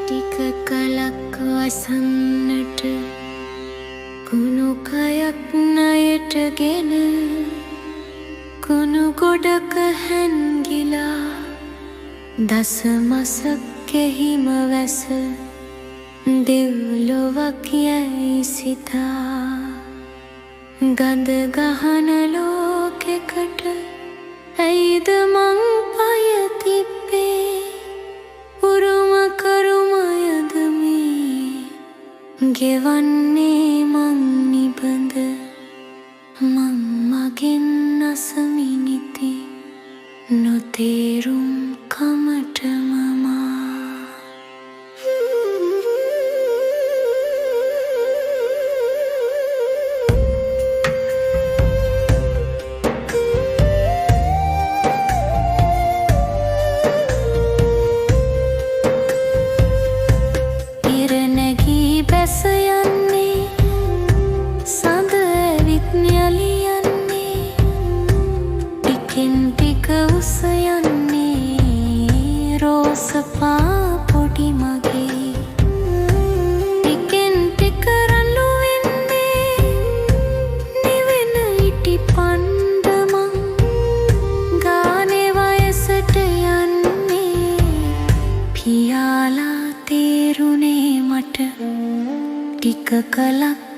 ටික කලක් වසන්නට කුණු කයක් ණයටගෙන කුණු ගොඩක හැන්ගිලා දසමසක් එහිම වැස දෙව්ලොවක් යැයි සිතා ගඳ ගහන ලෝකෙකට ඇයිද මං පය තිබ්බේ උරුම කරුමයද මේ ගෙවන්නේ මං නිබඳ මං මගෙන් අසමිනිති නොතේරුම් කමට මමා බැස යන්නේ සඳ ඇවිත් න්‍යලියන්නේ ටිකෙන් ටික උස යන්නේ රෝස පා පොඩි මගේ ටිකෙන් ටික රළු වෙන්නේ නිවෙන ඉටි පණ්ඩමං ගානේ වයසට යන්නේ පියාලා තේරුනේ මට ටික කලක්